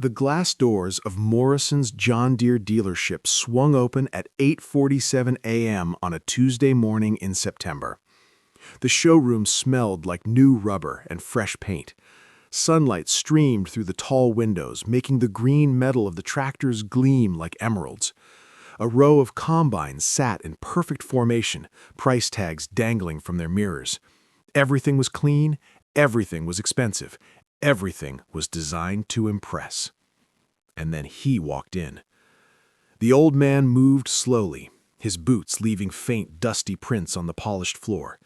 The glass doors of Morrison's John Deere dealership swung open at 8:47 a.m. on a Tuesday morning in September. The showroom smelled like new rubber and fresh paint. Sunlight streamed through the tall windows, making the green metal of the tractors gleam like emeralds. A row of combines sat in perfect formation, price tags dangling from their mirrors. Everything was clean, everything was expensive, everything was designed to impress. And then he walked in. The old man moved slowly, his boots leaving faint, dusty prints on the polished floor.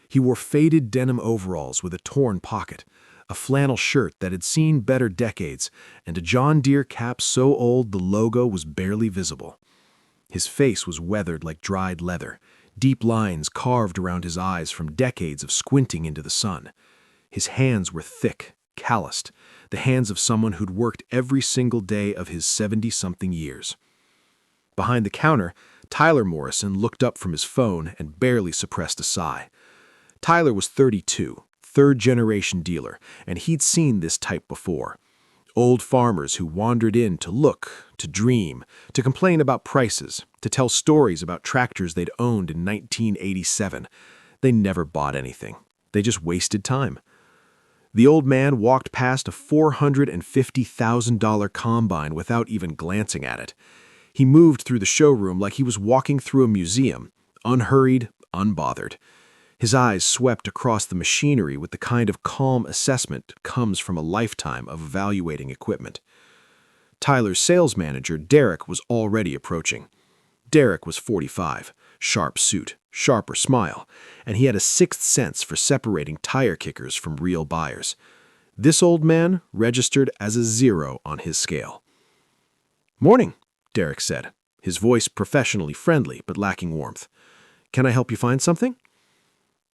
He wore faded denim overalls with a torn pocket, a flannel shirt that had seen better decades, and a John Deere cap so old the logo was barely visible. His face was weathered like dried leather, deep lines carved around his eyes from decades of squinting into the sun. His hands were thick, calloused, the hands of someone who'd worked every single day of his 70-something years. Behind the counter, Tyler Morrison looked up from his phone and barely suppressed a sigh. Tyler was 32, third-generation dealer, and he'd seen this type before. Old farmers who wandered in to look, to dream, to complain about prices, to tell stories about tractors they'd owned in 1987. They never bought anything. They just wasted time. The old man walked past a $450,000 combine without even glancing at it. He moved through the showroom like he was walking through a museum, unhurried, unbothered. His eyes swept across the machinery with the kind of calm assessment that comes from a lifetime of evaluating equipment. Tyler's sales manager, Derek, was already approaching. Derek was 45, sharp suit, sharper smile, and he had a sixth sense for separating tire kickers from real buyers. This old man registered as a 0 on his scale. "Morning," Derek said, his voice professionally friendly but lacking warmth. "Can I help you find something?"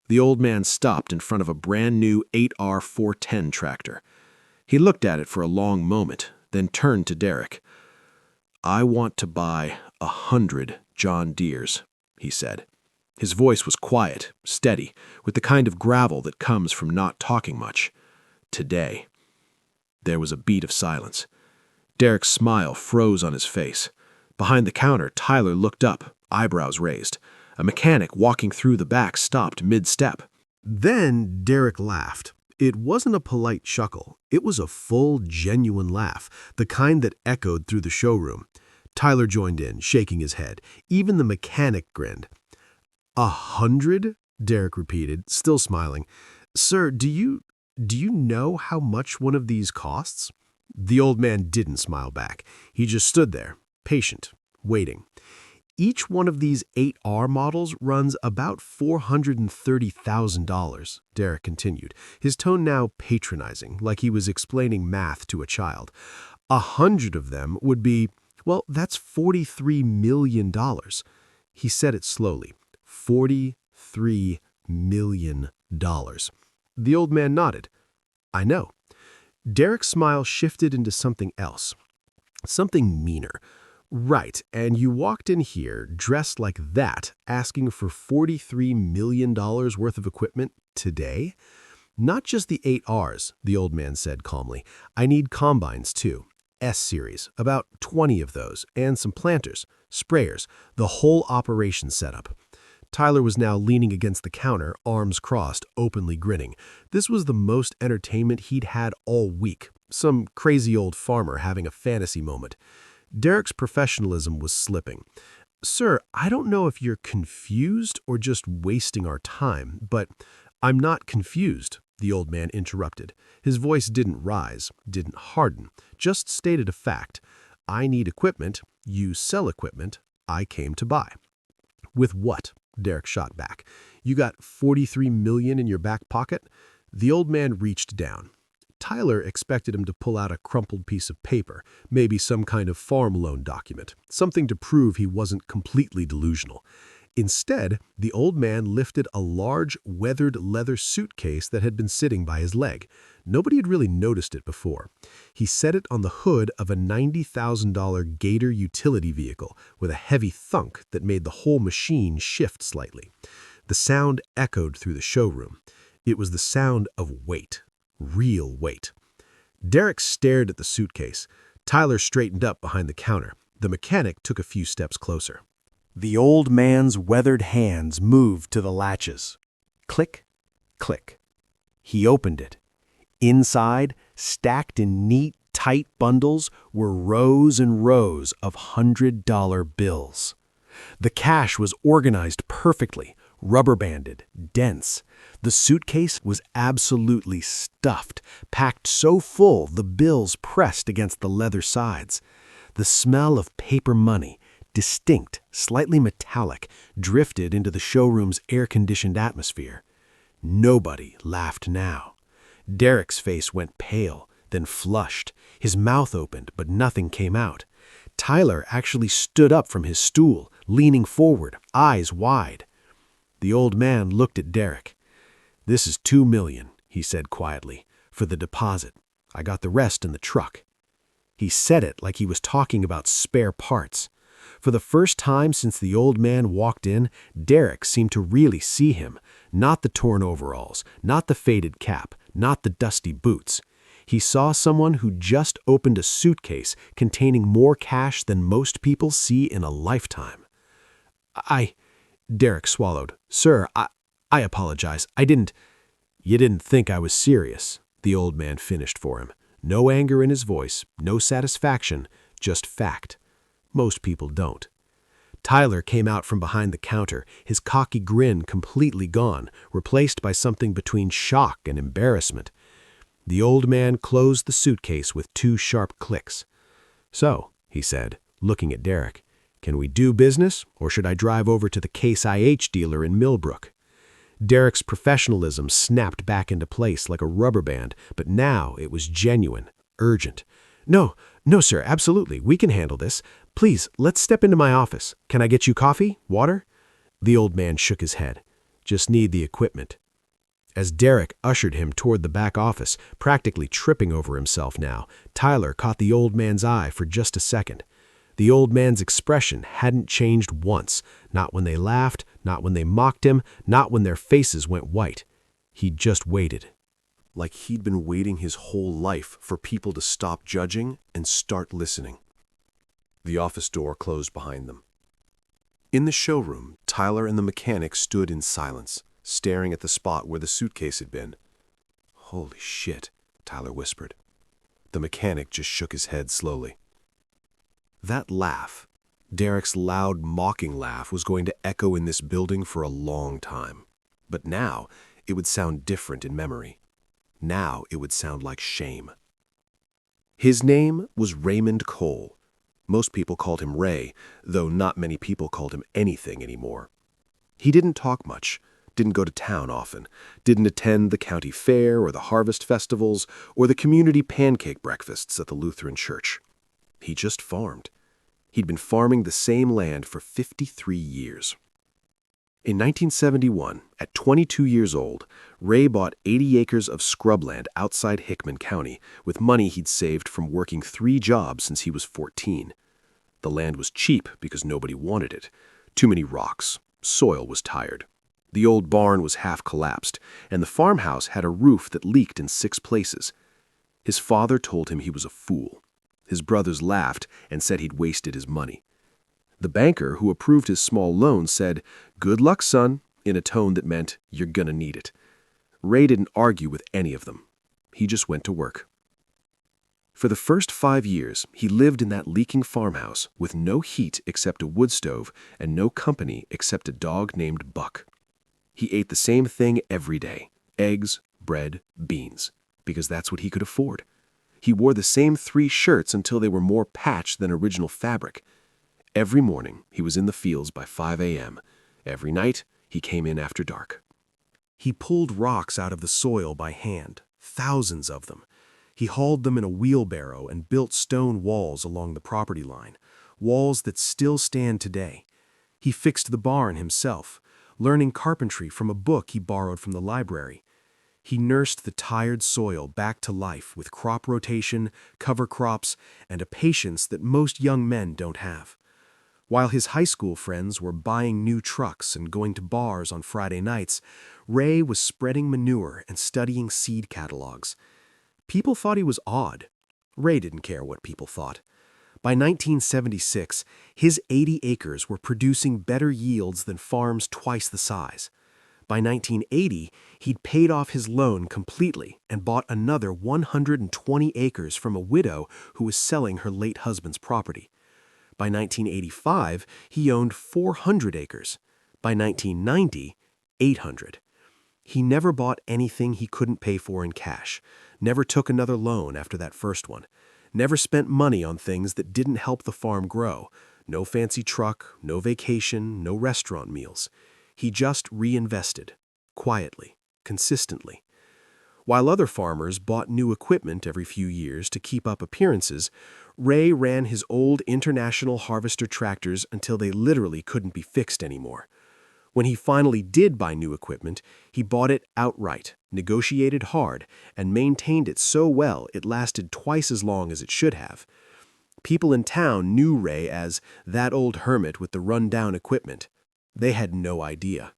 The old man stopped in front of a brand-new 8R410 tractor. He looked at it for a long moment, then turned to Derek. "I want to buy 100 John Deeres," he said. His voice was quiet, steady, with the kind of gravel that comes from not talking much. "Today." There was a beat of silence. Derek's smile froze on his face. Behind the counter, Tyler looked up, eyebrows raised. A mechanic walking through the back stopped mid-step. Then Derek laughed. It wasn't a polite chuckle. It was a full, genuine laugh, the kind that echoed through the showroom. Tyler joined in, shaking his head. Even the mechanic grinned. 100? Derek repeated, still smiling. "Sir, do you know how much one of these costs?" The old man didn't smile back. He just stood there, patient, waiting. "Each one of these 8R models runs about $430,000, Derek continued, his tone now patronizing, like he was explaining math to a child. 100 of them would be, well, that's $43 million. He said it slowly. $43 million. The old man nodded. "I know." Derek's smile shifted into something else, something meaner. "Right, and you walked in here, dressed like that, asking for $43 million worth of equipment today?" "Not just the 8Rs, the old man said calmly. "I need combines, too. S-Series, about 20 of those, and some planters, sprayers, the whole operation setup." Tyler was now leaning against the counter, arms crossed, openly grinning. This was the most entertainment he'd had all week, some crazy old farmer having a fantasy moment. Derek's professionalism was slipping. "Sir, I don't know if you're confused or just wasting our time, but—" "I'm not confused," the old man interrupted. His voice didn't rise, didn't harden, just stated a fact. "I need equipment, you sell equipment, I came to buy." "With what?" Derek shot back. "You got $43 million in your back pocket?" The old man reached down. Tyler expected him to pull out a crumpled piece of paper, maybe some kind of farm loan document, something to prove he wasn't completely delusional. Instead, the old man lifted a large, weathered leather suitcase that had been sitting by his leg. Nobody had really noticed it before. He set it on the hood of a $90,000 Gator utility vehicle with a heavy thunk that made the whole machine shift slightly. The sound echoed through the showroom. It was the sound of weight. Real weight. Derek stared at the suitcase. Tyler straightened up behind the counter. The mechanic took a few steps closer. The old man's weathered hands moved to the latches. Click, click. He opened it. Inside, stacked in neat, tight bundles, were rows and rows of $100 bills. The cash was organized perfectly, rubber-banded, dense. The suitcase was absolutely stuffed, packed so full the bills pressed against the leather sides. The smell of paper money, distinct, slightly metallic, drifted into the showroom's air-conditioned atmosphere. Nobody laughed now. Derek's face went pale, then flushed. His mouth opened, but nothing came out. Tyler actually stood up from his stool, leaning forward, eyes wide. The old man looked at Derek. "This is $2 million," he said quietly, "for the deposit. I got the rest in the truck." He said it like he was talking about spare parts. For the first time since the old man walked in, Derek seemed to really see him. Not the torn overalls, not the faded cap, not the dusty boots. He saw someone who just opened a suitcase containing more cash than most people see in a lifetime. Derek swallowed. "Sir, I apologize. You didn't think I was serious," the old man finished for him. No anger in his voice, no satisfaction, just fact. Most people don't. Tyler came out from behind the counter, his cocky grin completely gone, replaced by something between shock and embarrassment. The old man closed the suitcase with 2 sharp clicks. "So," he said, looking at Derek, "can we do business, or should I drive over to the Case IH dealer in Millbrook?" Derek's professionalism snapped back into place like a rubber band, but now it was genuine, urgent. No, sir, absolutely. We can handle this. Please, let's step into my office. Can I get you coffee? Water?" The old man shook his head. "Just need the equipment." As Derek ushered him toward the back office, practically tripping over himself now, Tyler caught the old man's eye for just a second. The old man's expression hadn't changed once, not when they laughed, not when they mocked him, not when their faces went white. He'd just waited. Like he'd been waiting his whole life for people to stop judging and start listening. The office door closed behind them. In the showroom, Tyler and the mechanic stood in silence, staring at the spot where the suitcase had been. "Holy shit," Tyler whispered. The mechanic just shook his head slowly. That laugh, Derek's loud, mocking laugh, was going to echo in this building for a long time. But now, it would sound different in memory. Now it would sound like shame. His name was Raymond Cole. Most people called him Ray, though not many people called him anything anymore. He didn't talk much, didn't go to town often, didn't attend the county fair or the harvest festivals or the community pancake breakfasts at the Lutheran church. He just farmed. He'd been farming the same land for 53 years. In 1971, at 22 years old, Ray bought 80 acres of scrubland outside Hickman County with money he'd saved from working 3 jobs since he was 14. The land was cheap because nobody wanted it. Too many rocks. Soil was tired. The old barn was half collapsed, and the farmhouse had a roof that leaked in 6 places. His father told him he was a fool. His brothers laughed and said he'd wasted his money. The banker who approved his small loan said, "Good luck, son," in a tone that meant, "You're gonna need it." Ray didn't argue with any of them. He just went to work. For the first 5 years, he lived in that leaking farmhouse with no heat except a wood stove and no company except a dog named Buck. He ate the same thing every day: eggs, bread, beans, because that's what he could afford. He wore the same 3 shirts until they were more patch than original fabric. Every morning, he was in the fields by 5 a.m. Every night, he came in after dark. He pulled rocks out of the soil by hand, thousands of them. He hauled them in a wheelbarrow and built stone walls along the property line, walls that still stand today. He fixed the barn himself, learning carpentry from a book he borrowed from the library. He nursed the tired soil back to life with crop rotation, cover crops, and a patience that most young men don't have. While his high school friends were buying new trucks and going to bars on Friday nights, Ray was spreading manure and studying seed catalogs. People thought he was odd. Ray didn't care what people thought. By 1976, his 80 acres were producing better yields than farms twice the size. By 1980, he'd paid off his loan completely and bought another 120 acres from a widow who was selling her late husband's property. By 1985, he owned 400 acres. By 1990, 800. He never bought anything he couldn't pay for in cash, never took another loan after that first one, never spent money on things that didn't help the farm grow. No fancy truck, no vacation, no restaurant meals. He just reinvested, quietly, consistently. While other farmers bought new equipment every few years to keep up appearances, Ray ran his old International Harvester tractors until they literally couldn't be fixed anymore. When he finally did buy new equipment, he bought it outright, negotiated hard, and maintained it so well it lasted twice as long as it should have. People in town knew Ray as that old hermit with the run-down equipment. They had no idea.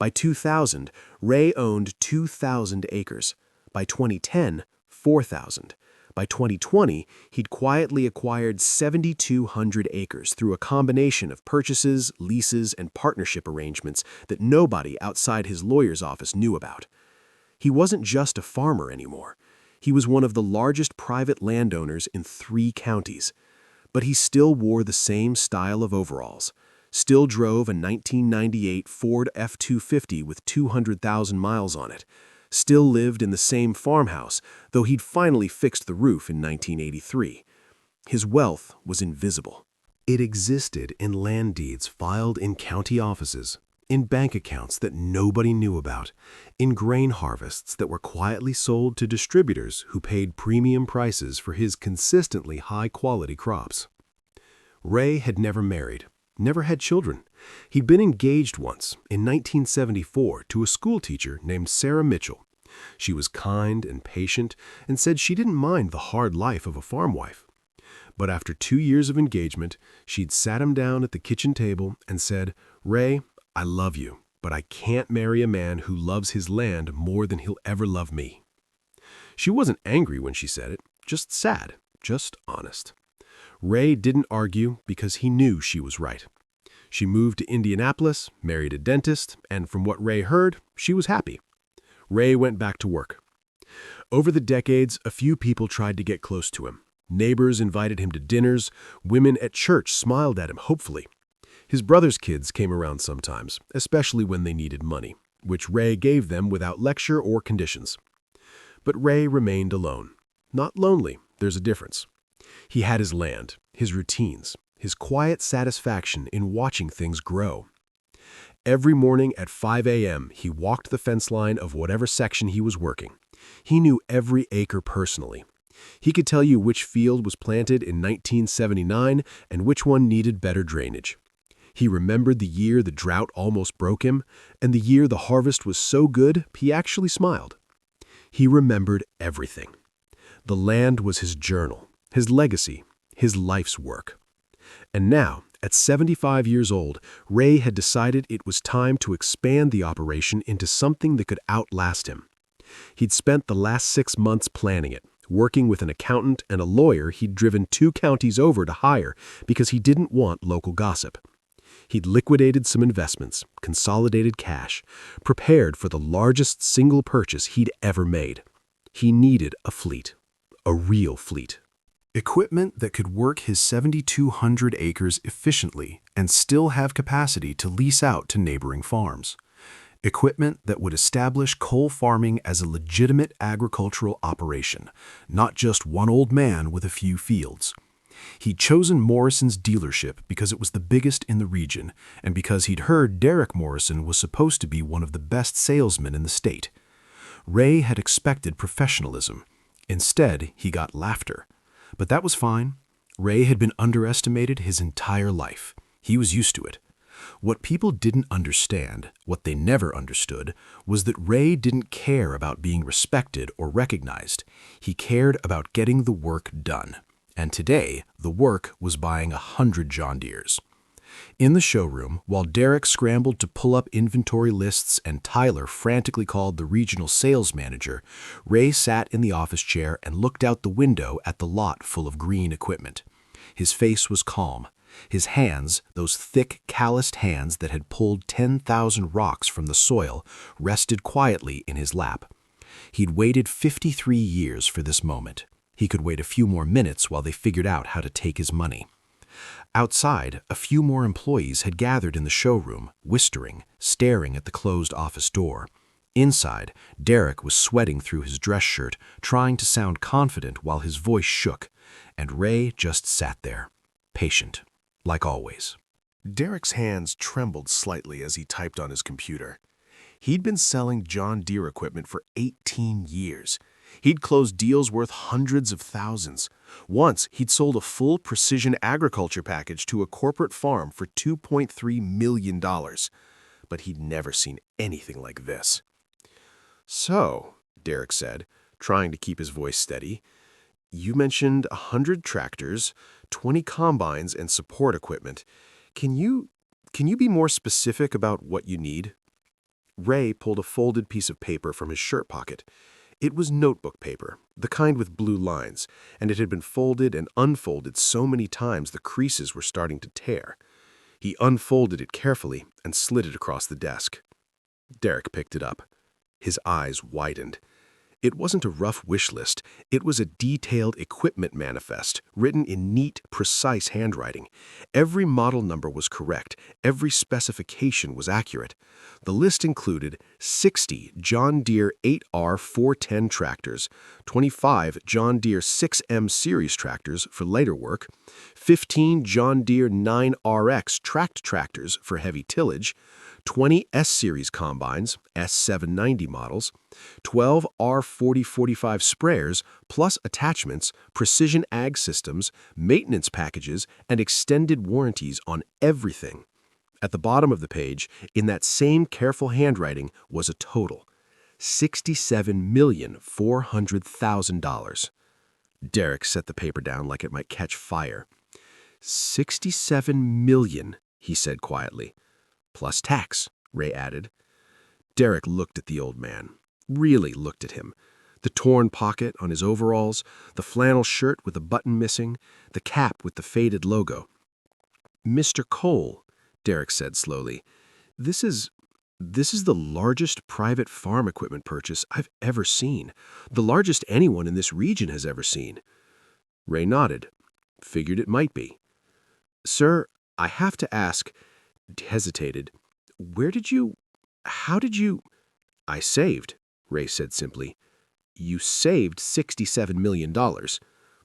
By 2000, Ray owned 2,000 acres. By 2010, 4,000. By 2020, he'd quietly acquired 7,200 acres through a combination of purchases, leases, and partnership arrangements that nobody outside his lawyer's office knew about. He wasn't just a farmer anymore. He was one of the largest private landowners in 3 counties. But he still wore the same style of overalls, still drove a 1998 Ford F-250 with 200,000 miles on it, still lived in the same farmhouse, though he'd finally fixed the roof in 1983. His wealth was invisible. It existed in land deeds filed in county offices, in bank accounts that nobody knew about, in grain harvests that were quietly sold to distributors who paid premium prices for his consistently high-quality crops. Ray had never married, never had children. He'd been engaged once, in 1974, to a schoolteacher named Sarah Mitchell. She was kind and patient and said she didn't mind the hard life of a farm wife. But after 2 years of engagement, she'd sat him down at the kitchen table and said, "Ray, I love you, but I can't marry a man who loves his land more than he'll ever love me." She wasn't angry when she said it, just sad, just honest. Ray didn't argue because he knew she was right. She moved to Indianapolis, married a dentist, and from what Ray heard, she was happy. Ray went back to work. Over the decades, a few people tried to get close to him. Neighbors invited him to dinners. Women at church smiled at him hopefully. His brother's kids came around sometimes, especially when they needed money, which Ray gave them without lecture or conditions. But Ray remained alone. Not lonely, there's a difference. He had his land, his routines, his quiet satisfaction in watching things grow. Every morning at 5 a.m., he walked the fence line of whatever section he was working. He knew every acre personally. He could tell you which field was planted in 1979 and which one needed better drainage. He remembered the year the drought almost broke him, and the year the harvest was so good he actually smiled. He remembered everything. The land was his journal, his legacy, his life's work. And now, at 75 years old, Ray had decided it was time to expand the operation into something that could outlast him. He'd spent the last 6 months planning it, working with an accountant and a lawyer he'd driven 2 counties over to hire because he didn't want local gossip. He'd liquidated some investments, consolidated cash, prepared for the largest single purchase he'd ever made. He needed a fleet, a real fleet. Equipment that could work his 7,200 acres efficiently and still have capacity to lease out to neighboring farms. Equipment that would establish Cole farming as a legitimate agricultural operation, not just one old man with a few fields. He'd chosen Morrison's dealership because it was the biggest in the region and because he'd heard Derek Morrison was supposed to be one of the best salesmen in the state. Ray had expected professionalism. Instead, he got laughter. But that was fine. Ray had been underestimated his entire life. He was used to it. What people didn't understand, what they never understood, was that Ray didn't care about being respected or recognized. He cared about getting the work done. And today, the work was buying 100 John Deeres. In the showroom, while Derek scrambled to pull up inventory lists and Tyler frantically called the regional sales manager, Ray sat in the office chair and looked out the window at the lot full of green equipment. His face was calm. His hands, those thick, calloused hands that had pulled 10,000 rocks from the soil, rested quietly in his lap. He'd waited 53 years for this moment. He could wait a few more minutes while they figured out how to take his money. Outside, a few more employees had gathered in the showroom, whispering, staring at the closed office door. Inside, Derek was sweating through his dress shirt, trying to sound confident while his voice shook, and Ray just sat there, patient, like always. Derek's hands trembled slightly as he typed on his computer. He'd been selling John Deere equipment for 18 years. He'd closed deals worth hundreds of thousands. Once, he'd sold a full precision agriculture package to a corporate farm for $2.3 million. But he'd never seen anything like this. "So," Derek said, trying to keep his voice steady, "you mentioned 100 tractors, 20 combines, and support equipment. Can you be more specific about what you need?" Ray pulled a folded piece of paper from his shirt pocket. It was notebook paper, the kind with blue lines, and it had been folded and unfolded so many times the creases were starting to tear. He unfolded it carefully and slid it across the desk. Derek picked it up. His eyes widened. It wasn't a rough wish list. It was a detailed equipment manifest, written in neat, precise handwriting. Every model number was correct. Every specification was accurate. The list included 60 John Deere 8R 410 tractors, 25 John Deere 6M series tractors for lighter work, 15 John Deere 9RX tracked tractors for heavy tillage, 20 S-Series combines, S790 models, 12 R4045 sprayers, plus attachments, precision ag systems, maintenance packages, and extended warranties on everything. At the bottom of the page, in that same careful handwriting, was a total: $67,400,000. Derek set the paper down like it might catch fire. $67 million, he said quietly. "Plus tax," Ray added. Derek looked at the old man, really looked at him. The torn pocket on his overalls, the flannel shirt with a button missing, the cap with the faded logo. "Mr. Cole," Derek said slowly, this is the largest private farm equipment purchase I've ever seen, the largest anyone in this region has ever seen." Ray nodded. "Figured it might be." "Sir, I have to ask," hesitated, how did you—" "I saved," Ray said simply. "You saved $67 million.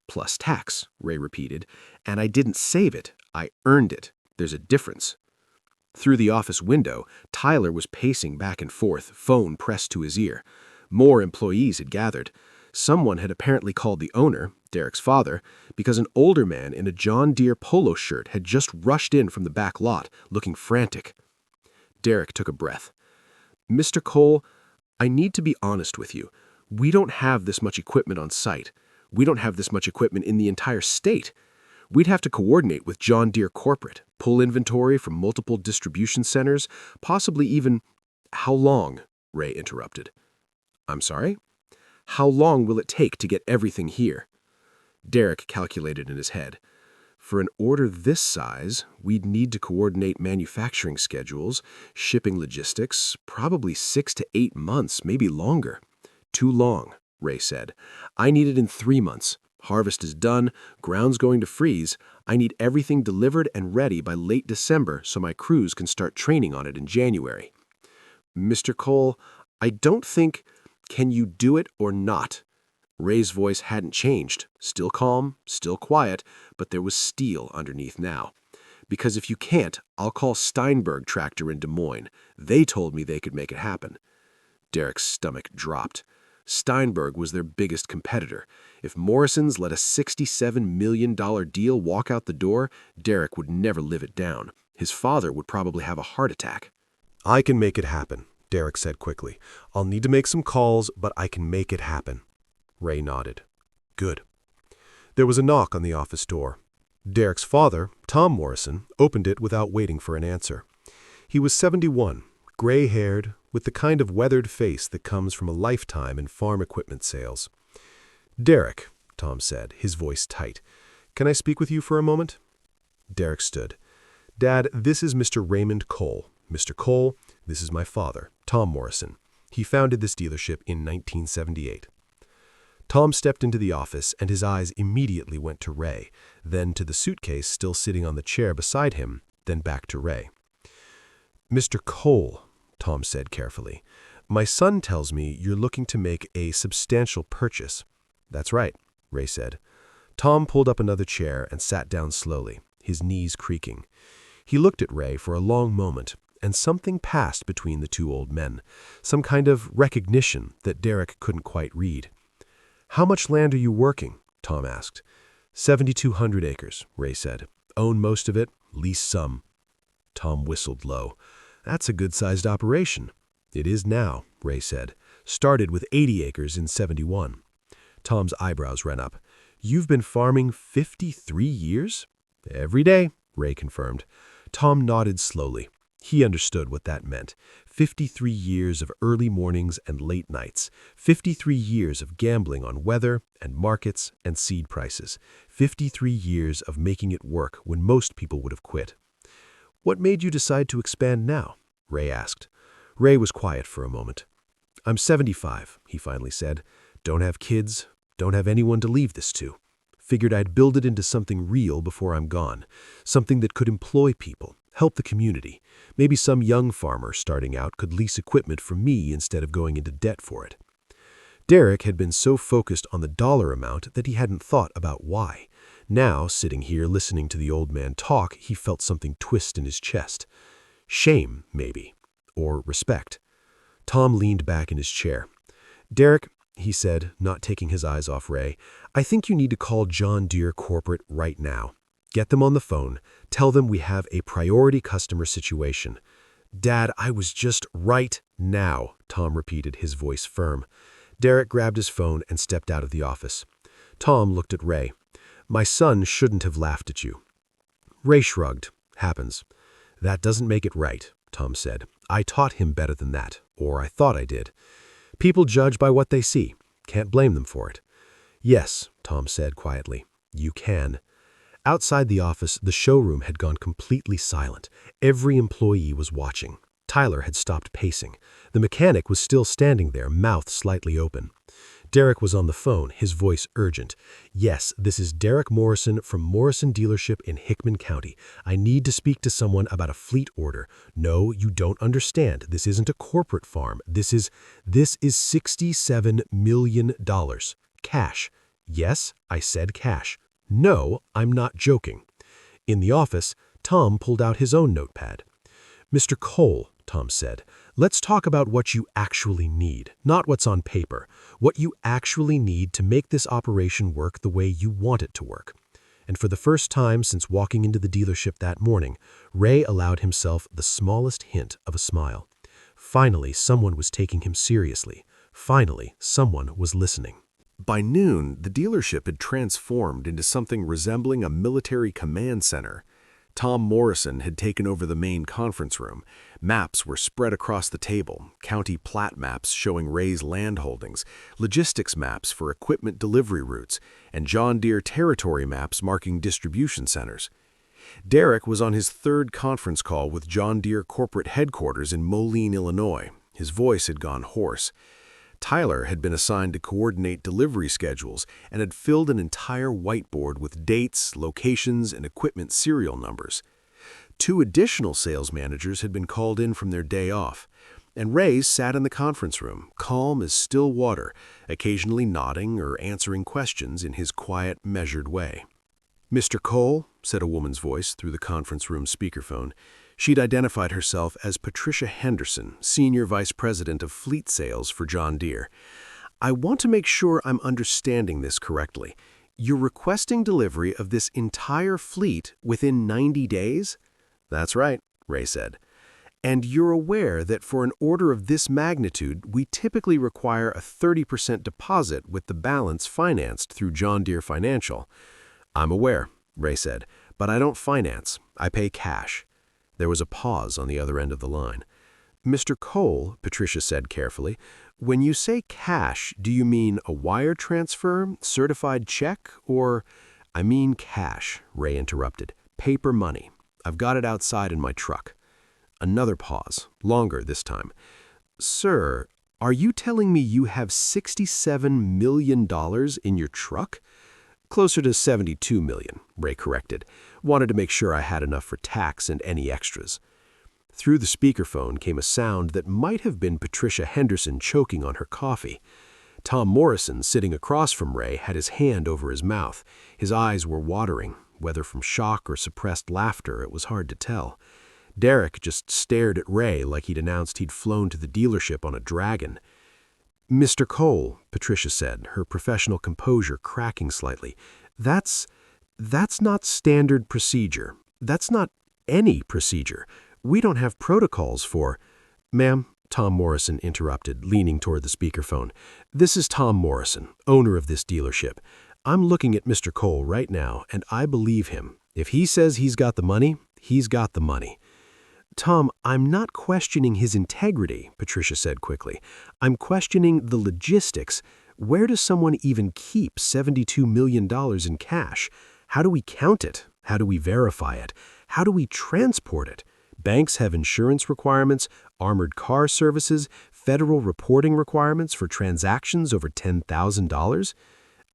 Plus tax," Ray repeated. "And I didn't save it. I earned it. There's a difference." Through the office window, Tyler was pacing back and forth, phone pressed to his ear. More employees had gathered. Someone had apparently called the owner, Derek's father, because an older man in a John Deere polo shirt had just rushed in from the back lot, looking frantic. Derek took a breath. "Mr. Cole, I need to be honest with you. We don't have this much equipment on site. We don't have this much equipment in the entire state. We'd have to coordinate with John Deere corporate, pull inventory from multiple distribution centers, possibly even—" "How long?" Ray interrupted. "I'm sorry? How long will it take to get everything here?" Derek calculated in his head. "For an order this size, we'd need to coordinate manufacturing schedules, shipping logistics, probably 6 to 8 months, maybe longer." "Too long," Ray said. "I need it in 3 months. Harvest is done, ground's going to freeze. I need everything delivered and ready by late December so my crews can start training on it in January." "Mr. Cole, I don't think—" "Can you do it or not?" Ray's voice hadn't changed, still calm, still quiet, but there was steel underneath now. "Because if you can't, I'll call Steinberg Tractor in Des Moines. They told me they could make it happen." Derek's stomach dropped. Steinberg was their biggest competitor. If Morrison's let a $67 million deal walk out the door, Derek would never live it down. His father would probably have a heart attack. "I can make it happen," Derek said quickly. "I'll need to make some calls, but I can make it happen." Ray nodded. "Good." There was a knock on the office door. Derek's father, Tom Morrison, opened it without waiting for an answer. He was 71, gray-haired, with the kind of weathered face that comes from a lifetime in farm equipment sales. "Derek," Tom said, his voice tight, "can I speak with you for a moment?" Derek stood. "Dad, this is Mr. Raymond Cole. Mr. Cole, this is my father, Tom Morrison. He founded this dealership in 1978. Tom stepped into the office, and his eyes immediately went to Ray, then to the suitcase still sitting on the chair beside him, then back to Ray. "Mr. Cole," Tom said carefully, "my son tells me you're looking to make a substantial purchase." "That's right," Ray said. Tom pulled up another chair and sat down slowly, his knees creaking. He looked at Ray for a long moment, and something passed between the two old men, some kind of recognition that Derek couldn't quite read. "How much land are you working?" Tom asked. 7,200 acres, Ray said. "Own most of it, lease some." Tom whistled low. "That's a good-sized operation." "It is now," Ray said. "Started with 80 acres in 71. Tom's eyebrows ran up. "You've been farming 53 years?" "Every day," Ray confirmed. Tom nodded slowly. He understood what that meant. 53 years of early mornings and late nights. 53 years of gambling on weather and markets and seed prices. 53 years of making it work when most people would have quit. "What made you decide to expand now?" Ray asked. Ray was quiet for a moment. "I'm 75, he finally said. "Don't have kids, don't have anyone to leave this to. Figured I'd build it into something real before I'm gone. Something that could employ people, help the community. Maybe some young farmer starting out could lease equipment from me instead of going into debt for it." Derek had been so focused on the dollar amount that he hadn't thought about why. Now, sitting here listening to the old man talk, he felt something twist in his chest. Shame, maybe. Or respect. Tom leaned back in his chair. "Derek," he said, not taking his eyes off Ray, "I think you need to call John Deere Corporate right now. Get them on the phone. Tell them we have a priority customer situation." "Dad, I was just right now," Tom repeated, his voice firm. Derek grabbed his phone and stepped out of the office. Tom looked at Ray. "My son shouldn't have laughed at you." Ray shrugged. "Happens." "That doesn't make it right," Tom said. "I taught him better than that, or I thought I did. People judge by what they see. Can't blame them for it." "Yes," Tom said quietly, "you can." Outside the office, the showroom had gone completely silent. Every employee was watching. Tyler had stopped pacing. The mechanic was still standing there, mouth slightly open. Derek was on the phone, his voice urgent. "Yes, this is Derek Morrison from Morrison Dealership in Hickman County. I need to speak to someone about a fleet order. No, you don't understand. This isn't a corporate farm. This is $67 million. Cash. Yes, I said cash. No, I'm not joking." In the office, Tom pulled out his own notepad. "Mr. Cole," Tom said, "let's talk about what you actually need, not what's on paper. What you actually need to make this operation work the way you want it to work." And for the first time since walking into the dealership that morning, Ray allowed himself the smallest hint of a smile. Finally, someone was taking him seriously. Finally, someone was listening. By noon, the dealership had transformed into something resembling a military command center. Tom Morrison had taken over the main conference room. Maps were spread across the table, county plat maps showing Ray's land holdings, logistics maps for equipment delivery routes, and John Deere territory maps marking distribution centers. Derek was on his third conference call with John Deere corporate headquarters in Moline, Illinois. His voice had gone hoarse. Tyler had been assigned to coordinate delivery schedules and had filled an entire whiteboard with dates, locations, and equipment serial numbers. 2 additional sales managers had been called in from their day off, and Ray sat in the conference room, calm as still water, occasionally nodding or answering questions in his quiet, measured way. "Mr. Cole," said a woman's voice through the conference room speakerphone. She'd identified herself as Patricia Henderson, Senior Vice President of Fleet Sales for John Deere. "I want to make sure I'm understanding this correctly. You're requesting delivery of this entire fleet within 90 days? "That's right," Ray said. "And you're aware that for an order of this magnitude, we typically require a 30% deposit with the balance financed through John Deere Financial?" "I'm aware," Ray said, "but I don't finance. I pay cash." There was a pause on the other end of the line. "Mr. Cole," Patricia said carefully, "when you say cash, do you mean a wire transfer, certified check, or—" "I mean cash," Ray interrupted. "Paper money. I've got it outside in my truck." Another pause, longer this time. "Sir, are you telling me you have $67 million in your truck?" "Closer to 72 million, Ray corrected. "Wanted to make sure I had enough for tax and any extras." Through the speakerphone came a sound that might have been Patricia Henderson choking on her coffee. Tom Morrison, sitting across from Ray, had his hand over his mouth. His eyes were watering. Whether from shock or suppressed laughter, it was hard to tell. Derek just stared at Ray like he'd announced he'd flown to the dealership on a dragon. "Mr. Cole," Patricia said, her professional composure cracking slightly, That's not standard procedure. That's not any procedure. We don't have protocols for—" "Ma'am," Tom Morrison interrupted, leaning toward the speakerphone. "This is Tom Morrison, owner of this dealership. I'm looking at Mr. Cole right now, and I believe him. If he says he's got the money, he's got the money." "Tom, I'm not questioning his integrity," Patricia said quickly. "I'm questioning the logistics. Where does someone even keep $72 million in cash? How do we count it? How do we verify it? How do we transport it? Banks have insurance requirements, armored car services, federal reporting requirements for transactions over $10,000.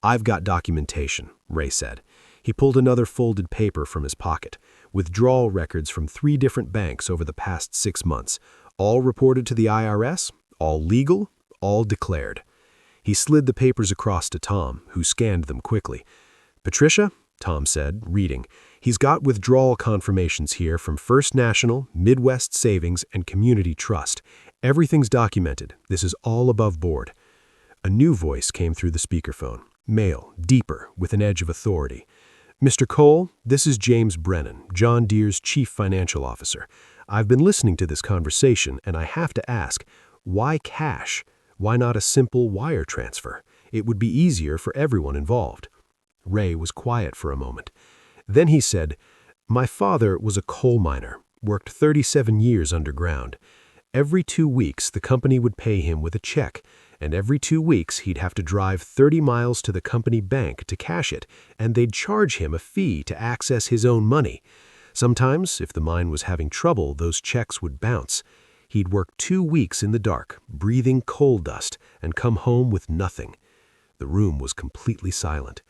"I've got documentation," Ray said. He pulled another folded paper from his pocket. "Withdrawal records from 3 different banks over the past 6 months. All reported to the IRS, all legal, all declared." He slid the papers across to Tom, who scanned them quickly. "Patricia," Tom said, reading, "he's got withdrawal confirmations here from First National, Midwest Savings, and Community Trust. Everything's documented. This is all above board." A new voice came through the speakerphone, male, deeper, with an edge of authority. "Mr. Cole, this is James Brennan, John Deere's Chief Financial Officer. I've been listening to this conversation, and I have to ask, why cash? Why not a simple wire transfer? It would be easier for everyone involved." Ray was quiet for a moment. Then he said, "My father was a coal miner, worked 37 years underground. Every 2 weeks, the company would pay him with a check, and every 2 weeks he'd have to drive 30 miles to the company bank to cash it, and they'd charge him a fee to access his own money. Sometimes, if the mine was having trouble, those checks would bounce. He'd work 2 weeks in the dark, breathing coal dust, and come home with nothing." The room was completely silent.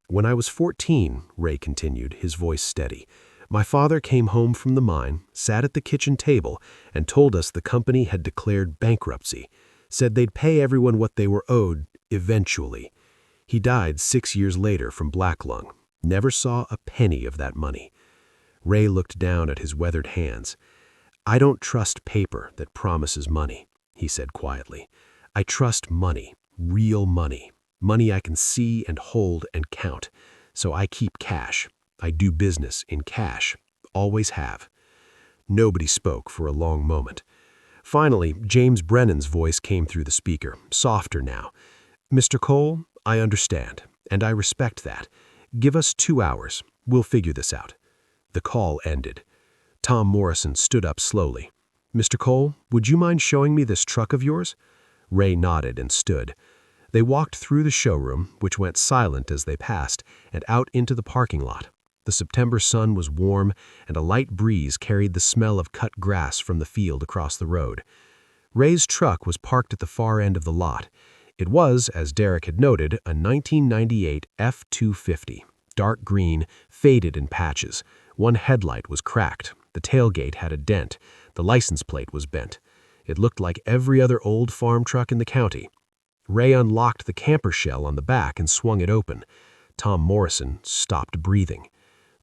"When I was 14, Ray continued, his voice steady, "my father came home from the mine, sat at the kitchen table, and told us the company had declared bankruptcy. Said they'd pay everyone what they were owed, eventually. He died 6 years later from black lung. Never saw a penny of that money." Ray looked down at his weathered hands. "I don't trust paper that promises money," he said quietly. "I trust money, real money. Money I can see and hold and count. So I keep cash. I do business in cash. Always have." Nobody spoke for a long moment. Finally, James Brennan's voice came through the speaker, softer now. "Mr. Cole, I understand, and I respect that. Give us 2 hours. We'll figure this out." The call ended. Tom Morrison stood up slowly. "Mr. Cole, would you mind showing me this truck of yours?" Ray nodded and stood. They walked through the showroom, which went silent as they passed, and out into the parking lot. The September sun was warm, and a light breeze carried the smell of cut grass from the field across the road. Ray's truck was parked at the far end of the lot. It was, as Derek had noted, a 1998 F-250, dark green, faded in patches. One headlight was cracked. The tailgate had a dent. The license plate was bent. It looked like every other old farm truck in the county. Ray unlocked the camper shell on the back and swung it open. Tom Morrison stopped breathing.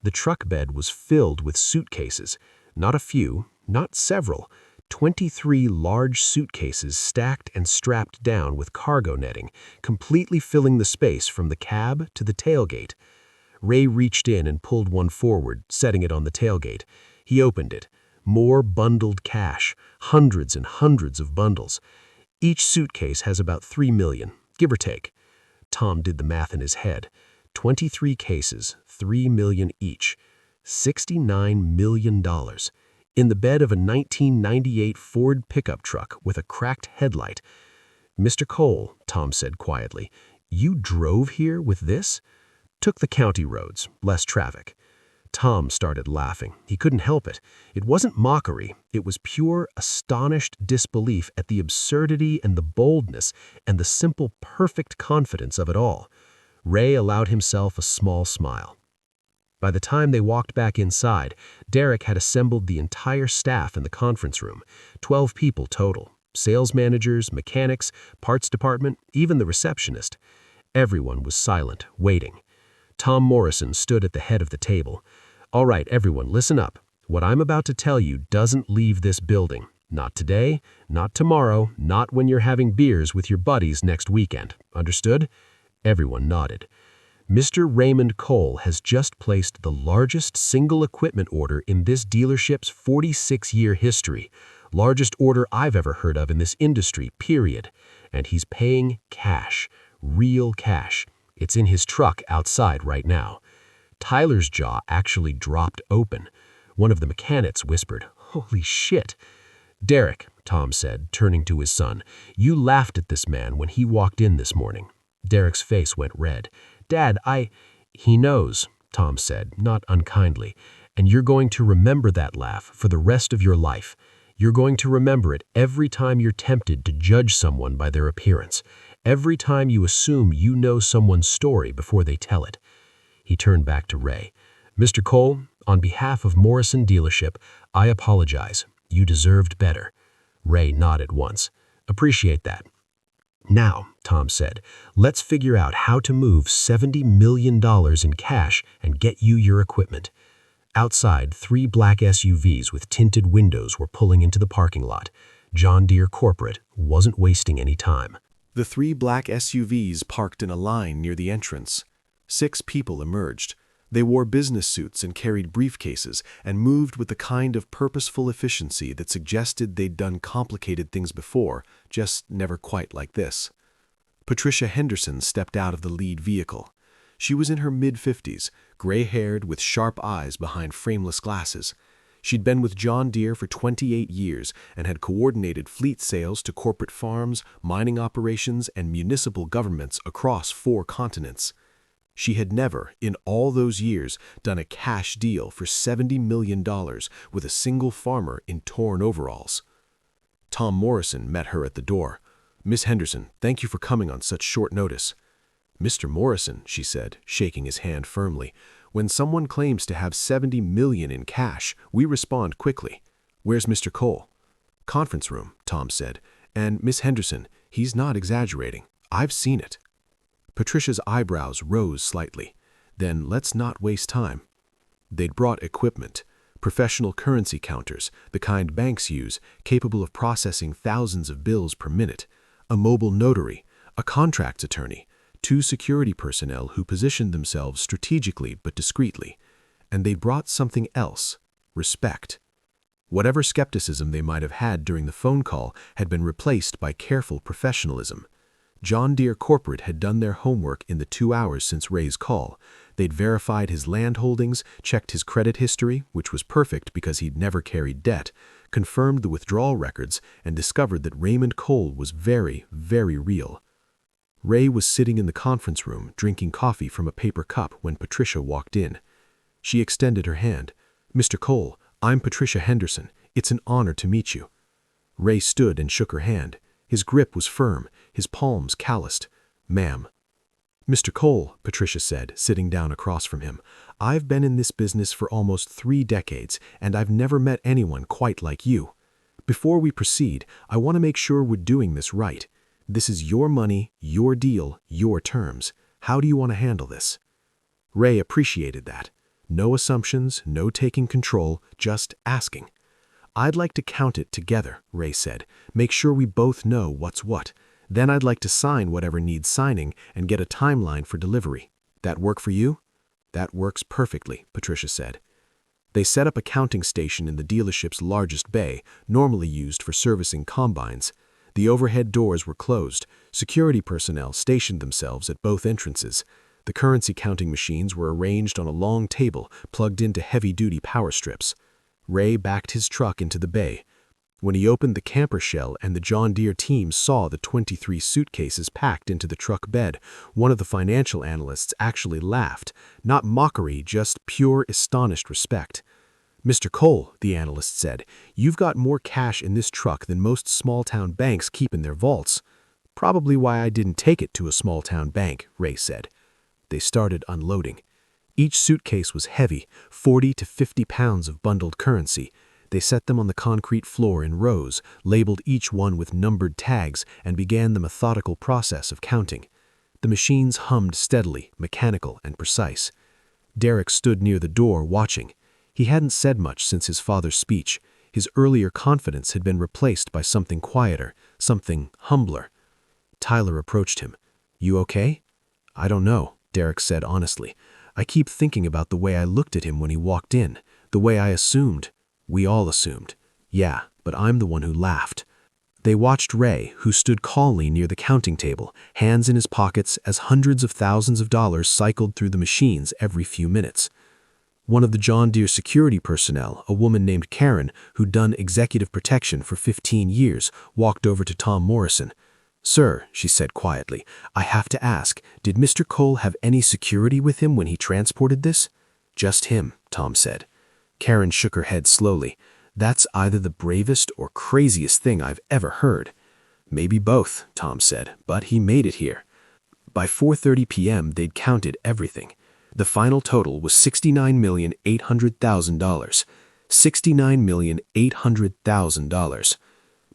The truck bed was filled with suitcases. Not a few, not several. 23 large suitcases stacked and strapped down with cargo netting, completely filling the space from the cab to the tailgate. Ray reached in and pulled one forward, setting it on the tailgate. He opened it. More bundled cash, hundreds and hundreds of bundles. Each suitcase has about $3 million, give or take. Tom did the math in his head. 23 cases, $3 million each. $69 million. In the bed of a 1998 Ford pickup truck with a cracked headlight. "Mr. Cole," Tom said quietly, "you drove here with this?" "Took the county roads, less traffic." Tom started laughing. He couldn't help it. It wasn't mockery. It was pure, astonished disbelief at the absurdity and the boldness and the simple, perfect confidence of it all. Ray allowed himself a small smile. By the time they walked back inside, Derek had assembled the entire staff in the conference room, 12 people total, sales managers, mechanics, parts department, even the receptionist. Everyone was silent, waiting. Tom Morrison stood at the head of the table. "All right, everyone, listen up. What I'm about to tell you doesn't leave this building. Not today, not tomorrow, not when you're having beers with your buddies next weekend. Understood?" Everyone nodded. "Mr. Raymond Cole has just placed the largest single equipment order in this dealership's 46-year history. Largest order I've ever heard of in this industry, period. And he's paying cash, real cash. It's in his truck outside right now." Tyler's jaw actually dropped open. One of the mechanics whispered, "Holy shit." "Derek," Tom said, turning to his son, "you laughed at this man when he walked in this morning." Derek's face went red. "Dad, He knows," Tom said, not unkindly, "and you're going to remember that laugh for the rest of your life. You're going to remember it every time you're tempted to judge someone by their appearance, every time you assume you know someone's story before they tell it." He turned back to Ray. "Mr. Cole, on behalf of Morrison Dealership, I apologize. You deserved better." Ray nodded once. "Appreciate that." "Now," Tom said, "let's figure out how to move $70 million in cash and get you your equipment." Outside, 3 black SUVs with tinted windows were pulling into the parking lot. John Deere Corporate wasn't wasting any time. The 3 black SUVs parked in a line near the entrance. 6 people emerged. They wore business suits and carried briefcases and moved with the kind of purposeful efficiency that suggested they'd done complicated things before, just never quite like this. Patricia Henderson stepped out of the lead vehicle. She was in her mid-50s, gray-haired with sharp eyes behind frameless glasses. She'd been with John Deere for 28 years and had coordinated fleet sales to corporate farms, mining operations, and municipal governments across 4 continents. She had never, in all those years, done a cash deal for $70 million with a single farmer in torn overalls. Tom Morrison met her at the door. "Miss Henderson, thank you for coming on such short notice." "Mr. Morrison," she said, shaking his hand firmly, "when someone claims to have $70 million in cash, we respond quickly. Where's Mr. Cole?" "Conference room," Tom said. "And, Miss Henderson, he's not exaggerating. I've seen it." Patricia's eyebrows rose slightly. "Then let's not waste time." They'd brought equipment, professional currency counters, the kind banks use, capable of processing thousands of bills per minute, a mobile notary, a contracts attorney, 2 security personnel who positioned themselves strategically but discreetly. And they'd brought something else, respect. Whatever skepticism they might have had during the phone call had been replaced by careful professionalism. John Deere Corporate had done their homework in the 2 hours since Ray's call. They'd verified his land holdings, checked his credit history, which was perfect because he'd never carried debt, confirmed the withdrawal records, and discovered that Raymond Cole was very, very real. Ray was sitting in the conference room drinking coffee from a paper cup when Patricia walked in. She extended her hand. "Mr. Cole, I'm Patricia Henderson. It's an honor to meet you." Ray stood and shook her hand. His grip was firm, his palms calloused. "Ma'am." "Mr. Cole," Patricia said, sitting down across from him, "I've been in this business for almost 3 decades, and I've never met anyone quite like you. Before we proceed, I want to make sure we're doing this right. This is your money, your deal, your terms. How do you want to handle this?" Ray appreciated that. No assumptions, no taking control, just asking. "I'd like to count it together," Ray said. "Make sure we both know what's what. Then I'd like to sign whatever needs signing and get a timeline for delivery. That work for you?" "That works perfectly," Patricia said. They set up a counting station in the dealership's largest bay, normally used for servicing combines. The overhead doors were closed. Security personnel stationed themselves at both entrances. The currency counting machines were arranged on a long table plugged into heavy-duty power strips. Ray backed his truck into the bay. When he opened the camper shell and the John Deere team saw the 23 suitcases packed into the truck bed, one of the financial analysts actually laughed. Not mockery, just pure, astonished respect. "Mr. Cole," the analyst said, "you've got more cash in this truck than most small-town banks keep in their vaults." "Probably why I didn't take it to a small-town bank," Ray said. They started unloading. Each suitcase was heavy, 40 to 50 pounds of bundled currency. They set them on the concrete floor in rows, labeled each one with numbered tags, and began the methodical process of counting. The machines hummed steadily, mechanical and precise. Derek stood near the door, watching. He hadn't said much since his father's speech. His earlier confidence had been replaced by something quieter, something humbler. Tyler approached him. "You okay?" "I don't know," Derek said honestly. "I keep thinking about the way I looked at him when he walked in, the way I assumed. We all assumed. Yeah, but I'm the one who laughed." They watched Ray, who stood calmly near the counting table, hands in his pockets as hundreds of thousands of dollars cycled through the machines every few minutes. One of the John Deere security personnel, a woman named Karen, who'd done executive protection for 15 years, walked over to Tom Morrison. "Sir," she said quietly, "I have to ask, did Mr. Cole have any security with him when he transported this?" "Just him," Tom said. Karen shook her head slowly. "That's either the bravest or craziest thing I've ever heard." "Maybe both," Tom said, "but he made it here." By 4:30 p.m., they'd counted everything. The final total was $69,800,000. $69,800,000.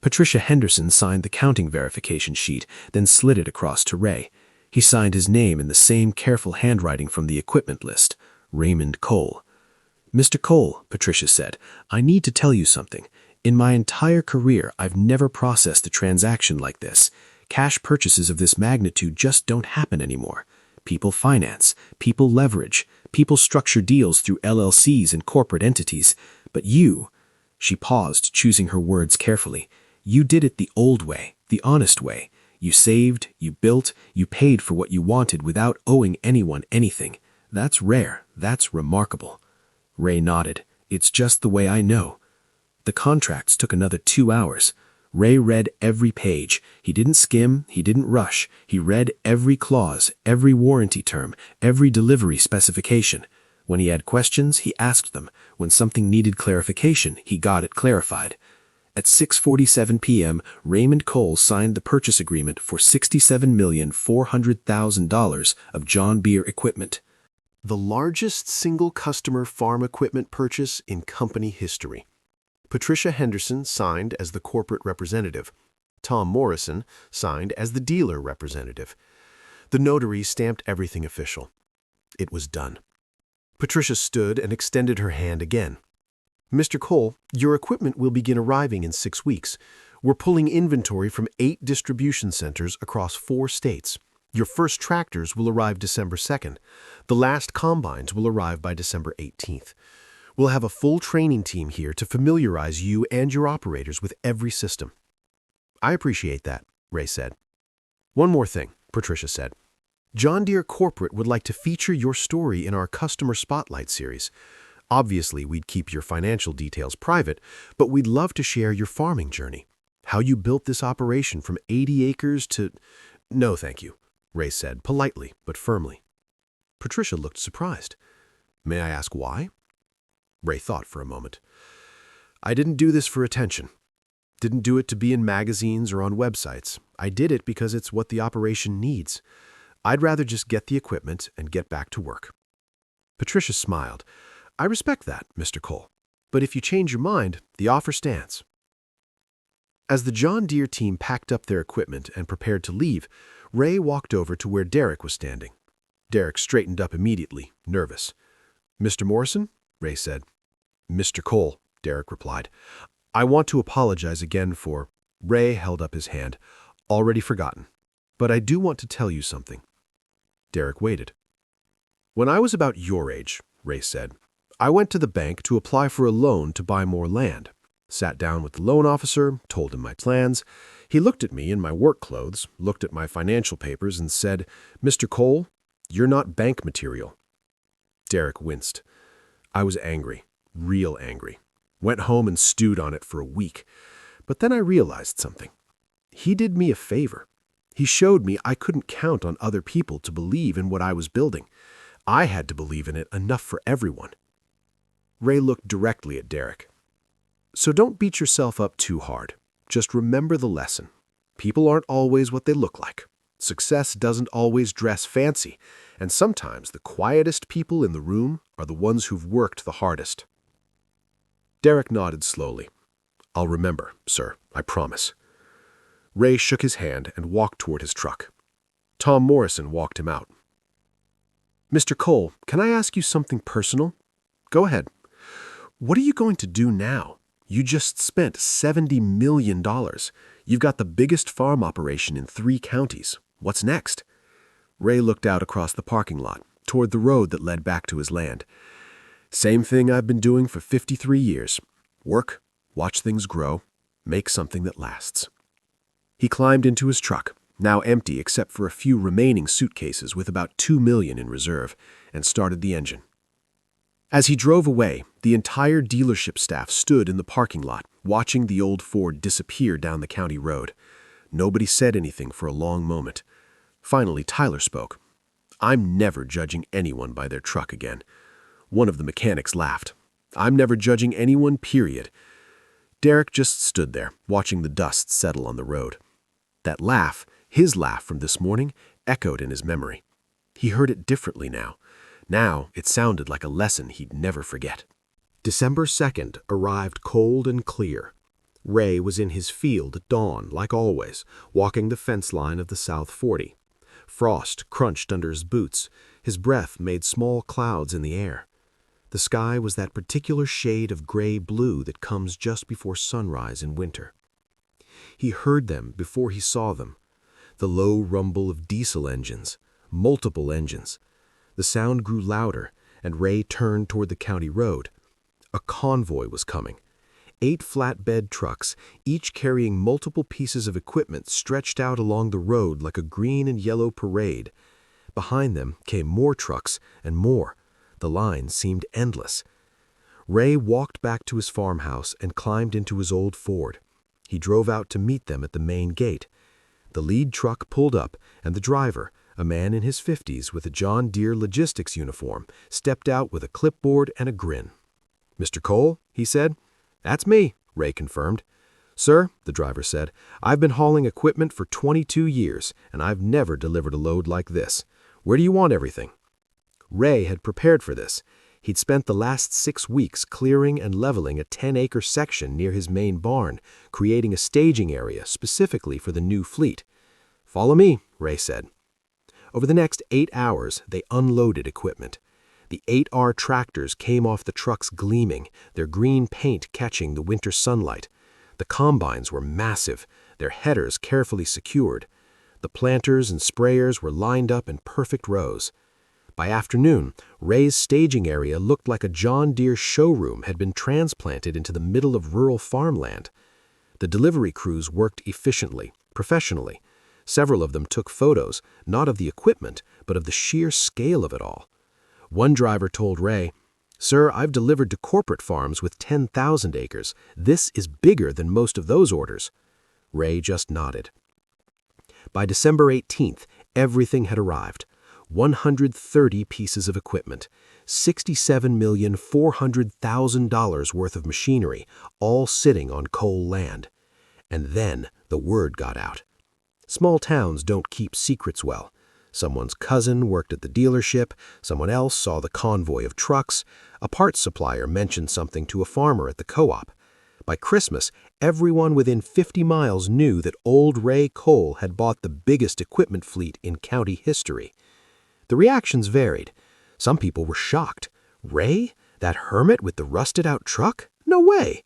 Patricia Henderson signed the counting verification sheet, then slid it across to Ray. He signed his name in the same careful handwriting from the equipment list, Raymond Cole. "Mr. Cole," Patricia said, "I need to tell you something. In my entire career, I've never processed a transaction like this. Cash purchases of this magnitude just don't happen anymore. People finance, people leverage, people structure deals through LLCs and corporate entities. But you," she paused, choosing her words carefully, "you did it the old way, the honest way. You saved, you built, you paid for what you wanted without owing anyone anything. That's rare, that's remarkable." Ray nodded. "It's just the way I know." The contracts took another 2 hours. Ray read every page. He didn't skim, he didn't rush. He read every clause, every warranty term, every delivery specification. When he had questions, he asked them. When something needed clarification, he got it clarified. At 6:47 p.m., Raymond Cole signed the purchase agreement for $67,400,000 of John Deere equipment. The largest single customer farm equipment purchase in company history. Patricia Henderson signed as the corporate representative. Tom Morrison signed as the dealer representative. The notary stamped everything official. It was done. Patricia stood and extended her hand again. "Mr. Cole, your equipment will begin arriving in 6 weeks. We're pulling inventory from 8 distribution centers across 4 states. Your first tractors will arrive December 2nd. The last combines will arrive by December 18th. We'll have a full training team here to familiarize you and your operators with every system." "I appreciate that," Ray said. "One more thing," Patricia said. "John Deere Corporate would like to feature your story in our Customer Spotlight series. Obviously, we'd keep your financial details private, but we'd love to share your farming journey. How you built this operation from 80 acres to—" "No, thank you," Ray said, politely but firmly. Patricia looked surprised. "May I ask why?" Ray thought for a moment. "I didn't do this for attention. Didn't do it to be in magazines or on websites. I did it because it's what the operation needs. I'd rather just get the equipment and get back to work." Patricia smiled. "I respect that, Mr. Cole. But if you change your mind, the offer stands." As the John Deere team packed up their equipment and prepared to leave, Ray walked over to where Derek was standing. Derek straightened up immediately, nervous. "Mr. Morrison?" Ray said. "Mr. Cole," Derek replied. "I want to apologize again for—" Ray held up his hand. "Already forgotten. But I do want to tell you something." Derek waited. "When I was about your age," Ray said, "I went to the bank to apply for a loan to buy more land. Sat down with the loan officer, told him my plans. He looked at me in my work clothes, looked at my financial papers, and said, 'Mr. Cole, You're not bank material." Derek winced. I was angry, real angry. Went home and stewed on it for a week. But then I realized something. He did me a favor. He showed me I couldn't count on other people to believe in what I was building. I had to believe in it enough for everyone. Ray looked directly at Derek. "So don't beat yourself up too hard. Just remember the lesson. People aren't always what they look like. Success doesn't always dress fancy, and sometimes the quietest people in the room are the ones who've worked the hardest." Derek nodded slowly. "I'll remember, sir, I promise." Ray shook his hand and walked toward his truck. Tom Morrison walked him out. "Mr. Cole, can I ask you something personal?" "Go ahead." "What are you going to do now? You just spent $70 million. You've got the biggest farm operation in 3 counties. What's next?" Ray looked out across the parking lot, toward the road that led back to his land. "Same thing I've been doing for 53 years. Work, watch things grow, make something that lasts." He climbed into his truck, now empty except for a few remaining suitcases with about $2 million in reserve, and started the engine. As he drove away, the entire dealership staff stood in the parking lot, watching the old Ford disappear down the county road. Nobody said anything for a long moment. Finally, Tyler spoke. "I'm never judging anyone by their truck again." One of the mechanics laughed. "I'm never judging anyone, period." Derek just stood there, watching the dust settle on the road. That laugh, his laugh from this morning, echoed in his memory. He heard it differently now. Now it sounded like a lesson he'd never forget. December 2nd arrived cold and clear. Ray was in his field at dawn, like always, walking the fence line of the South 40. Frost crunched under his boots. His breath made small clouds in the air. The sky was that particular shade of gray-blue that comes just before sunrise in winter. He heard them before he saw them. The low rumble of diesel engines, multiple engines. The sound grew louder, and Ray turned toward the county road. A convoy was coming. 8 flatbed trucks, each carrying multiple pieces of equipment, stretched out along the road like a green and yellow parade. Behind them came more trucks and more. The line seemed endless. Ray walked back to his farmhouse and climbed into his old Ford. He drove out to meet them at the main gate. The lead truck pulled up, and the driver, a man in his 50s with a John Deere logistics uniform, stepped out with a clipboard and a grin. "Mr. Cole?" he said. "That's me," Ray confirmed. "Sir," the driver said, "I've been hauling equipment for 22 years, and I've never delivered a load like this. Where do you want everything?" Ray had prepared for this. He'd spent the last 6 weeks clearing and leveling a 10-acre section near his main barn, creating a staging area specifically for the new fleet. "Follow me," Ray said. Over the next 8 hours, they unloaded equipment. The 8R tractors came off the trucks gleaming, their green paint catching the winter sunlight. The combines were massive, their headers carefully secured. The planters and sprayers were lined up in perfect rows. By afternoon, Ray's staging area looked like a John Deere showroom had been transplanted into the middle of rural farmland. The delivery crews worked efficiently, professionally. Several of them took photos, not of the equipment, but of the sheer scale of it all. One driver told Ray, "Sir, I've delivered to corporate farms with 10,000 acres. This is bigger than most of those orders." Ray just nodded. By December 18th, everything had arrived. 130 pieces of equipment, $67,400,000 worth of machinery, all sitting on Cole land. And then the word got out. Small towns don't keep secrets well. Someone's cousin worked at the dealership, someone else saw the convoy of trucks, a parts supplier mentioned something to a farmer at the co-op. By Christmas, everyone within 50 miles knew that old Ray Cole had bought the biggest equipment fleet in county history. The reactions varied. Some people were shocked. Ray? That hermit with the rusted-out truck? No way!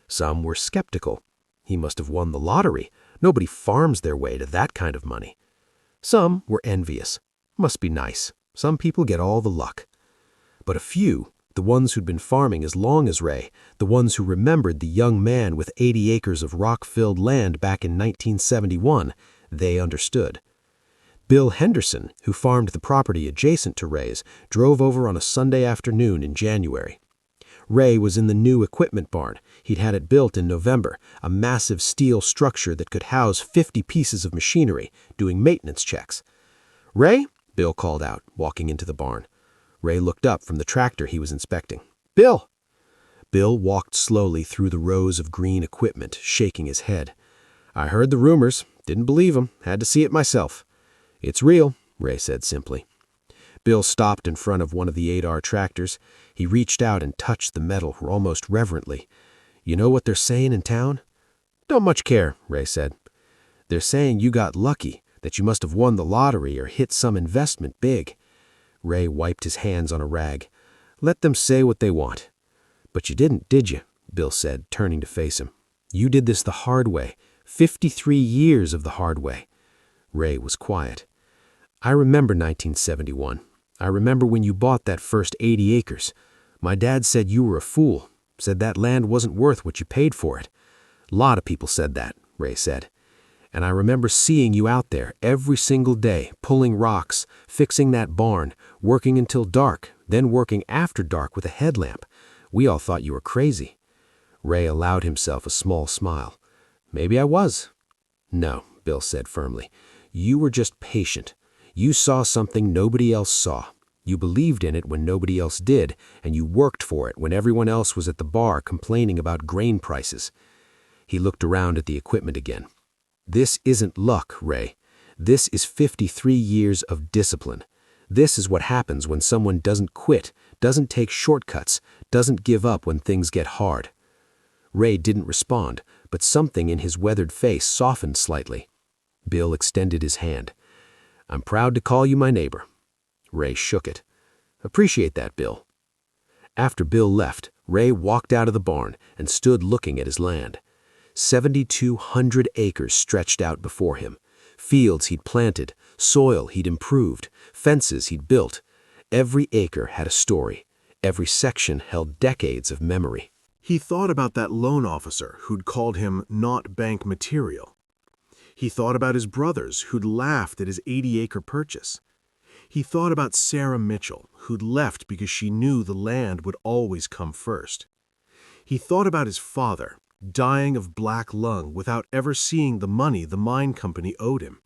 Some were skeptical. He must have won the lottery. Nobody farms their way to that kind of money. Some were envious. Must be nice. Some people get all the luck. But a few, the ones who'd been farming as long as Ray, the ones who remembered the young man with 80 acres of rock-filled land back in 1971, they understood. Bill Henderson, who farmed the property adjacent to Ray's, drove over on a Sunday afternoon in January. Ray was in the new equipment barn. He'd had it built in November, a massive steel structure that could house 50 pieces of machinery, doing maintenance checks. "Ray?" Bill called out, walking into the barn. Ray looked up from the tractor he was inspecting. "Bill!" Bill walked slowly through the rows of green equipment, shaking his head. "I heard the rumors. Didn't believe them. Had to see it myself." "It's real," Ray said simply. Bill stopped in front of one of the 8R tractors. He reached out and touched the metal almost reverently. "You know what they're saying in town?" "Don't much care," Ray said. "They're saying you got lucky, that you must have won the lottery or hit some investment big." Ray wiped his hands on a rag. "Let them say what they want." "But you didn't, did you?" Bill said, turning to face him. "You did this the hard way. 53 years of the hard way." Ray was quiet. "I remember 1971. I remember when you bought that first 80 acres. My dad said you were a fool, said that land wasn't worth what you paid for it. A lot of people said that," Ray said. "And I remember seeing you out there every single day, pulling rocks, fixing that barn, working until dark, then working after dark with a headlamp. We all thought you were crazy." Ray allowed himself a small smile. "Maybe I was." "No," Bill said firmly. "You were just patient. You saw something nobody else saw. You believed in it when nobody else did, and you worked for it when everyone else was at the bar complaining about grain prices." He looked around at the equipment again. "This isn't luck, Ray. This is 53 years of discipline. This is what happens when someone doesn't quit, doesn't take shortcuts, doesn't give up when things get hard." Ray didn't respond, but something in his weathered face softened slightly. Bill extended his hand. "I'm proud to call you my neighbor." Ray shook it. "Appreciate that, Bill." After Bill left, Ray walked out of the barn and stood looking at his land. 7,200 acres stretched out before him. Fields he'd planted, soil he'd improved, fences he'd built. Every acre had a story. Every section held decades of memory. He thought about that loan officer who'd called him not bank material. He thought about his brothers who'd laughed at his 80-acre purchase. He thought about Sarah Mitchell, who'd left because she knew the land would always come first. He thought about his father, dying of black lung without ever seeing the money the mine company owed him.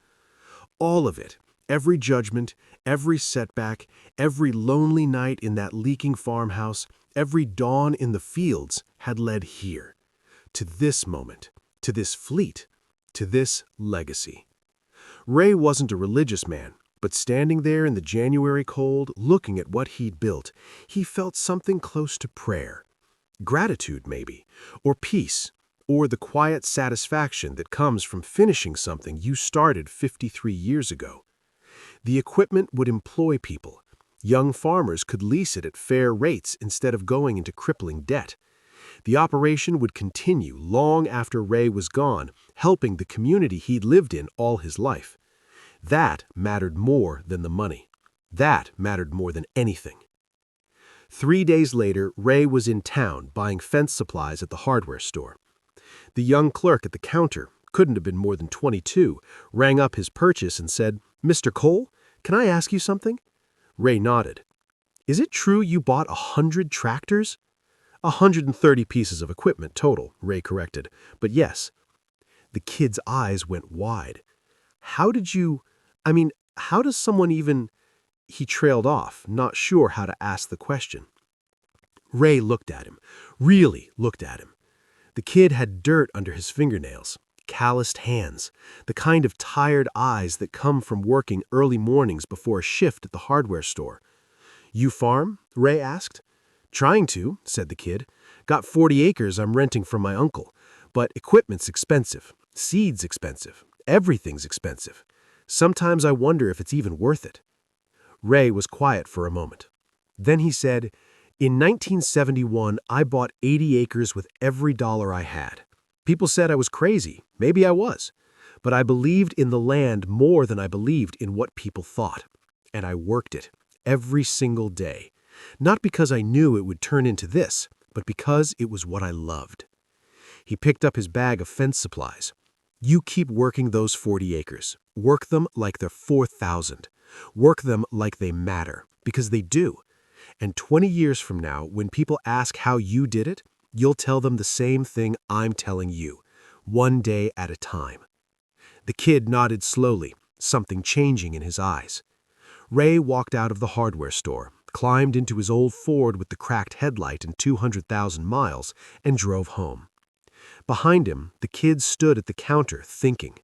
All of it, every judgment, every setback, every lonely night in that leaking farmhouse, every dawn in the fields had led here, to this moment, to this fleet, to this legacy. Ray wasn't a religious man, but standing there in the January cold, looking at what he'd built, he felt something close to prayer. Gratitude, maybe, or peace, or the quiet satisfaction that comes from finishing something you started 53 years ago. The equipment would employ people. Young farmers could lease it at fair rates instead of going into crippling debt. The operation would continue long after Ray was gone, helping the community he'd lived in all his life. That mattered more than the money. That mattered more than anything. 3 days later, Ray was in town buying fence supplies at the hardware store. The young clerk at the counter, couldn't have been more than 22, rang up his purchase and said, "Mr. Cole, can I ask you something?" Ray nodded. "Is it true you bought 100 tractors?" 130 pieces of equipment total, Ray corrected, but yes. The kid's eyes went wide. How does someone even... He trailed off, not sure how to ask the question. Ray looked at him, really looked at him. The kid had dirt under his fingernails, calloused hands, the kind of tired eyes that come from working early mornings before a shift at the hardware store. "You farm?" Ray asked. "Trying to," said the kid. "Got 40 acres I'm renting from my uncle. But equipment's expensive, seed's expensive, everything's expensive. Sometimes I wonder if it's even worth it." Ray was quiet for a moment. Then he said, "In 1971, I bought 80 acres with every dollar I had. People said I was crazy. Maybe I was. But I believed in the land more than I believed in what people thought. And I worked it every single day. Not because I knew it would turn into this, but because it was what I loved." He picked up his bag of fence supplies. You keep working those 40 acres. Work them like they're 4,000. Work them like they matter, because they do. And 20 years from now, when people ask how you did it, you'll tell them the same thing I'm telling you, one day at a time. The kid nodded slowly, something changing in his eyes. Ray walked out of the hardware store, climbed into his old Ford with the cracked headlight and 200,000 miles, and drove home. Behind him, the kid stood at the counter thinking.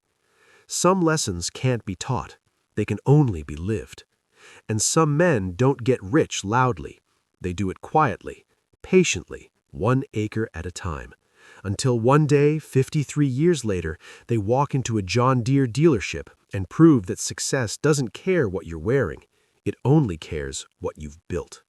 Some lessons can't be taught. They can only be lived. And some men don't get rich loudly. They do it quietly, patiently, 1 acre at a time. Until one day, 53 years later, they walk into a John Deere dealership and prove that success doesn't care what you're wearing. It only cares what you've built.